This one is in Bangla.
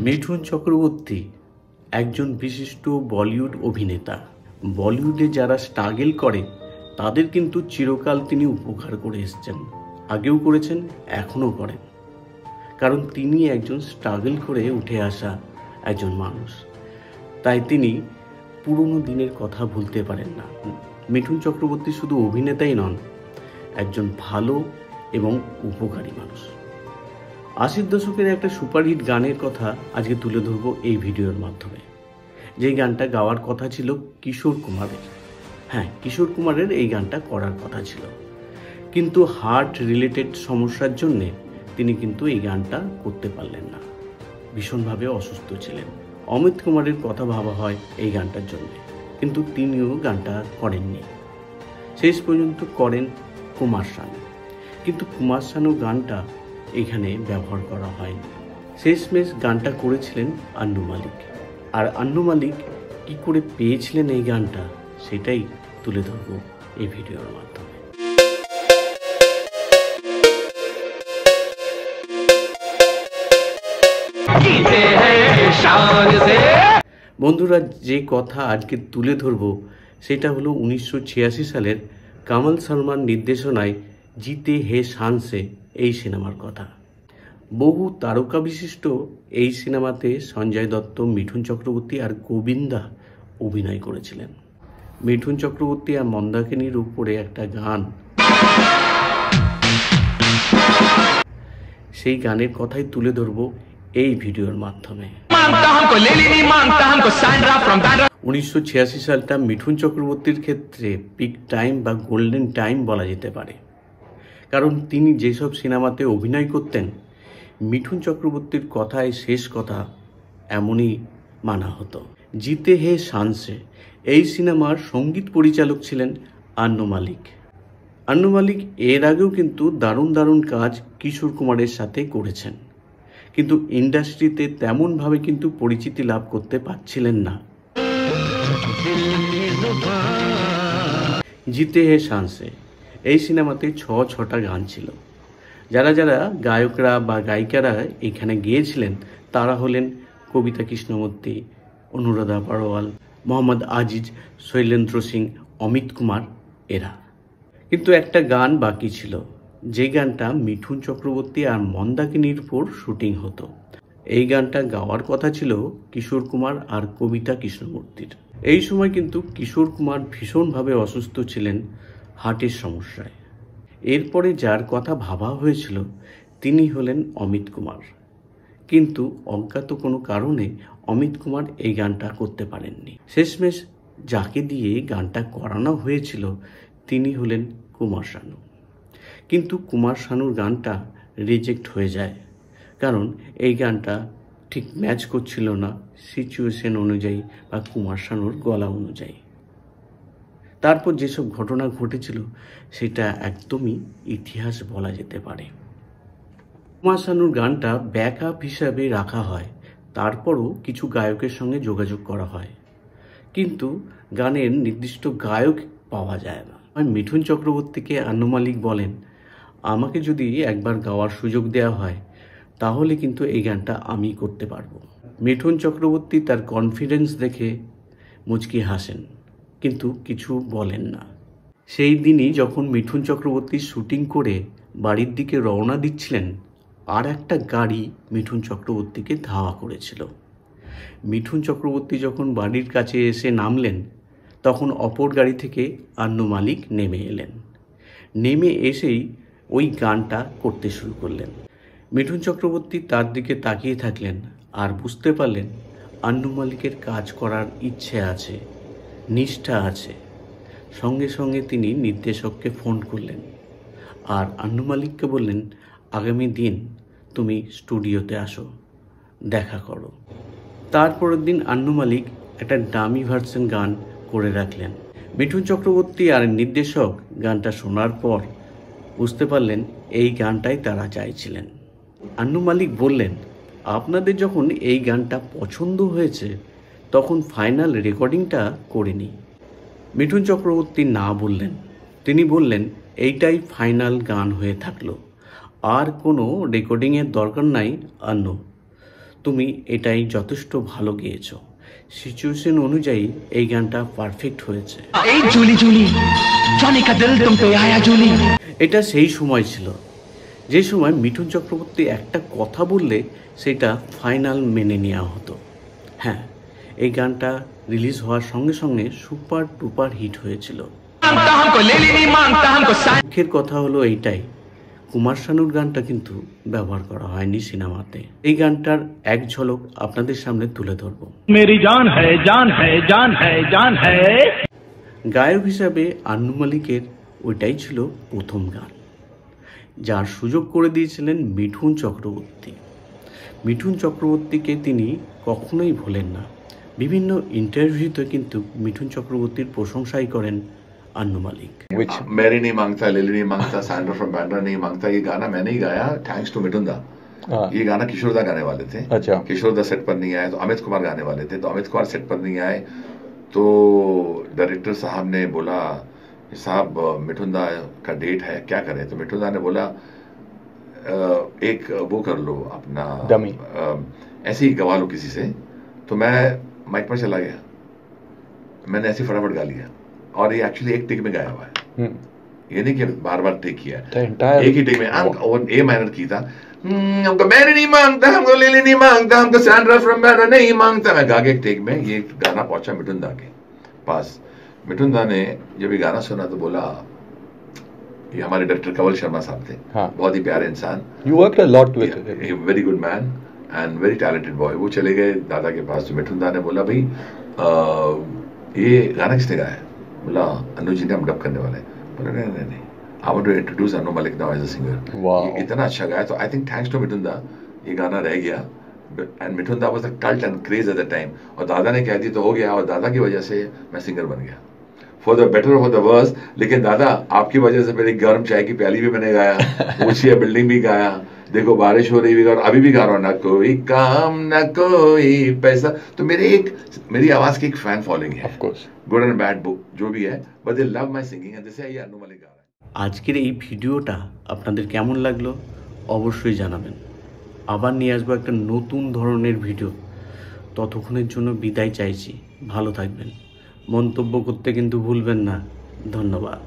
মিঠুন চক্রবর্তী একজন বিশিষ্ট বলিউড অভিনেতা। বলিউডে যারা স্ট্রাগল করে তাদের কিন্তু চিরকাল তিনি উপকার করে এসেছেন, আগেও করেছেন, এখনও করেন। কারণ তিনি একজন স্ট্রাগল করে উঠে আসা একজন মানুষ, তাই তিনি পুরনো দিনের কথা ভুলতে পারেন না। মিঠুন চক্রবর্তী শুধু অভিনেতাই নন, একজন ভালো এবং উপকারী মানুষ। 80 দশকের একটা সুপারহিট গানের কথা আজকে তুলে ধরবো এই ভিডিওর মাধ্যমে। যেই গানটা গাওয়ার কথা ছিল কিশোর কুমারের। হ্যাঁ, কিশোর কুমারের এই গানটা করার কথা ছিল, কিন্তু হার্ট রিলেটেড সমস্যার জন্যে তিনি কিন্তু এই গানটা করতে পারলেন না। ভীষণভাবে অসুস্থ ছিলেন। অমিত কুমারের কথা ভাবা হয় এই গানটার জন্য, কিন্তু তিনিও গানটা করেননি। শেষ পর্যন্ত করেন কুমার শানু, কিন্তু কুমার শানু গানটা এখানে ব্যবহার করা হয়নি। শেষমেশ গানটা করেছিলেন আন্নু মালিক। আর আন্নু মালিক কী করে পেয়েছিলেন এই গানটা, সেটাই তুলে ধরবো এই ভিডিওর মাধ্যমে। বন্ধুরা, যে কথা আজকে তুলে ধরবো সেটা হলো 1986 সালের কামাল সালমান নির্দেশনায় জিতে হে শান সে এই সিনেমার কথা। বহু তারকা বিশিষ্ট এই সিনেমাতে সঞ্জয় দত্ত, মিঠুন চক্রবর্তী আর গোবিন্দা অভিনয় করেছিলেন। মিঠুন চক্রবর্তী আর মন্দাকিনীর উপরে একটা গান, সেই গানের কথাই তুলে ধরবো এই ভিডিওর মাধ্যমে। 1986 সালটা মিঠুন চক্রবর্তীর ক্ষেত্রে পিক টাইম বা গোল্ডেন টাইম বলা যেতে পারে, কারণ তিনি যেসব সিনেমাতে অভিনয় করতেন মিঠুন চক্রবর্তীর কথায় শেষ কথা এমনই মানা হতো। জিতে হে শান সে এই সিনেমার সঙ্গীত পরিচালক ছিলেন আন্নু মালিক। আন্নু মালিক এর আগেও কিন্তু দারুণ দারুণ কাজ কিশোর কুমারের সাথে করেছেন, কিন্তু ইন্ডাস্ট্রিতে তেমনভাবে কিন্তু পরিচিতি লাভ করতে পারছিলেন না। জিতে হে শান সে এই সিনেমাতে ছটা গান ছিল। যারা যারা গায়করা বা গায়িকারা এখানে গিয়েছিলেন তারা হলেন কবিতা কৃষ্ণমূর্তি, অনুরাধা পারোয়াল, মোহাম্মদ আজিজ, শৈলেন্দ্র সিং, অমিত কুমার এরা। কিন্তু একটা গান বাকি ছিল, যে গানটা মিঠুন চক্রবর্তী আর মন্দাকিনীর উপর শুটিং হতো। এই গানটা গাওয়ার কথা ছিল কিশোর কুমার আর কবিতা কৃষ্ণমূর্তির। এই সময় কিন্তু কিশোর কুমার ভীষণভাবে অসুস্থ ছিলেন হার্টের সমস্যায়। এরপরে যার কথা ভাবা হয়েছিল তিনি হলেন অমিত কুমার, কিন্তু অজ্ঞাত কোনো কারণে অমিত কুমার এই গানটা করতে পারেননি। শেষমেশ যাকে দিয়ে গানটা করানো হয়েছিল তিনি হলেন কুমার শানু, কিন্তু কুমার শানুর গানটা রিজেক্ট হয়ে যায়, কারণ এই গানটা ঠিক ম্যাচ করছিল না সিচুয়েশন অনুযায়ী বা কুমার শানুর গলা অনুযায়ী। তারপর যেসব ঘটনা ঘটেছিল সেটা একদমই ইতিহাস বলা যেতে পারে। কুমার শানুর গানটা ব্যাকআপ হিসাবে রাখা হয়, তারপরও কিছু গায়কের সঙ্গে যোগাযোগ করা হয়, কিন্তু গানের নির্দিষ্ট গায়ক পাওয়া যায় না। মিঠুন চক্রবর্তীকে আন্নু মালিক বলেন, আমাকে যদি একবার গাওয়ার সুযোগ দেওয়া হয় তাহলে কিন্তু এই গানটা আমি করতে পারবো। মিঠুন চক্রবর্তী তার কনফিডেন্স দেখে মুচকি হাসেন, কিন্তু কিছু বলেন না। সেই দিনই যখন মিঠুন চক্রবর্তী শুটিং করে বাড়ির দিকে রওনা দিচ্ছিলেন, আর একটা গাড়ি মিঠুন চক্রবর্তীকে ধাওয়া করেছিল। মিঠুন চক্রবর্তী যখন বাড়ির কাছে এসে নামলেন তখন অপর গাড়ি থেকে আন্নু মালিক নেমে এলেন। নেমে এসেই ওই গানটা করতে শুরু করলেন। মিঠুন চক্রবর্তী তার দিকে তাকিয়ে থাকলেন আর বুঝতে পারলেন আন্নু মালিকের কাজ করার ইচ্ছে আছে, নিষ্ঠা আছে। সঙ্গে সঙ্গে তিনি নির্দেশককে ফোন করলেন আর আন্নু মালিককে বললেন, আগামী দিন তুমি স্টুডিওতে আসো, দেখা করো। তারপরের দিন আন্নু মালিক একটা ডামি ভার্সন গান করে রাখলেন। মিঠুন চক্রবর্তী আর নির্দেশক গানটা শোনার পর বুঝতে পারলেন এই গানটাই তারা চাইছিলেন। আন্নু মালিক বললেন, আপনাদের যখন এই গানটা পছন্দ হয়েছে তখন ফাইনাল রেকর্ডিংটা করে নিই। মিঠুন চক্রবর্তী না বললেন, তিনি বললেন এইটাই ফাইনাল গান হয়ে থাকলো, আর কোনো রেকর্ডিংয়ের দরকার নাই আন্নু, তুমি এটাই যথেষ্ট ভালো গেয়েছো। সিচুয়েশন অনুযায়ী এই গানটা পারফেক্ট হয়েছে। এটা সেই সময় ছিল যে সময় মিঠুন চক্রবর্তী একটা কথা বললে সেটা ফাইনাল মেনে নেওয়া হতো। হ্যাঁ, এই গানটা রিলিজ হওয়ার সঙ্গে সঙ্গে সুপার ডুপার হিট হয়েছিল। দুঃখের কথা হলো এইটাই, কুমার শানুর গানটা কিন্তু ব্যবহার করা হয়নি সিনেমাতে। এই গানটার এক ঝলক আপনাদের সামনে তুলে ধরবো। মেরি জান হ্যায় জান হ্যায় জান হ্যায় জান হ্যায়। গায়ক হিসাবে আন্নু মালিকের ওইটাই ছিল প্রথম গান, যার সুযোগ করে দিয়েছিলেন মিঠুন চক্রবর্তী। মিঠুন চক্রবর্তীকে তিনি কখনোই ভোলেন না। বিভিন্ন ইন্টারভিউতে কিন্তু মিঠুন চক্রবর্তীর প্রশংসাই করেন আন্নু মালিক। मेरी नहीं मांगता, लिली नहीं मांगता, सैंड्रा फ्रॉम बैंड्रा नहीं मांगता, ये गाना मैंने ही गाया थैंक्स टू मिठुन दा। ये गाना किशोर दा गाने वाले थे। अच्छा। किशोर दा सेट पर नहीं आए तो अमित कुमार गाने वाले थे, तो अमित कुमार सेट पर नहीं आए तो डायरेक्टर साहब ने बोला साहब मिठुन दा का डेट है, क्या करें? तो मिठुन दा ने बोला एक वो कर लो अपना डमी, ऐसे ही गवा लो किसी से। तो मैं माइक पर चला गया, मैंने ऐसे फटाफट गा लिया और ये एक्चुअली एक टेक में गाया हुआ है। ये नहीं कि बार बार टेक किया है, एक ही टेक में। और ए माइनर की था, हमको मैरी नहीं मांगता, हमको लिली नहीं मांगता, हमको सैंड्रा फ्रॉम बैंड्रा नहीं मांगता। मैं गा के एक टेक में ये गाना पहुंचा मिठुन दा के पास। मिठुन दा ने जब ये गाना सुना तो बोला, ये हमारे डायरेक्टर कंवल शर्मा साहब थे, बहुत ही प्यारे इंसान। You worked a lot with him. Very good man and very talented boy. वो चले गए दादा के पास, तो मिठुन दा ने बोला भाई ये गाना किसने गाया? बोला अनु जी ने, हम डब करने वाले हैं। बोला नहीं, I want to introduce Anu Malik now as a singer. इतना अच्छा गाया, तो I think thanks to Mithun da ये गाना रह गया। And Mithun da was a cult and craze at the time, और दादा ने कह दी तो हो गया, और दादा की वजह से मैं सिंगर बन गया, for the better for the worse. लेकिन दादा आपकी वजह से मेरी गर्म चाय की प्याली भी मैंने गाया, ऊंची बिल्डिंग भी गाया, देखो बारिश हो रही भी, और अभी भी गा रहा हूँ, ना कोई काम ना कोई पैसा। तो मेरी आवाज की एक फैन फॉलोइंग है, गुड एंड बैड बुक जो भी है, but they love my singing and जैसे ये अनु मलिक गा रहा है। আজকের এই ভিডিওটা আপনাদের কেমন লাগলো অবশ্যই জানাবেন। আবার নিয়ে আসবো একটা নতুন ধরনের ভিডিও। ততক্ষণের জন্য বিদায় চাইছি, ভালো থাকবেন। মন্তব্য করতে কিন্তু ভুলবেন না। ধন্যবাদ।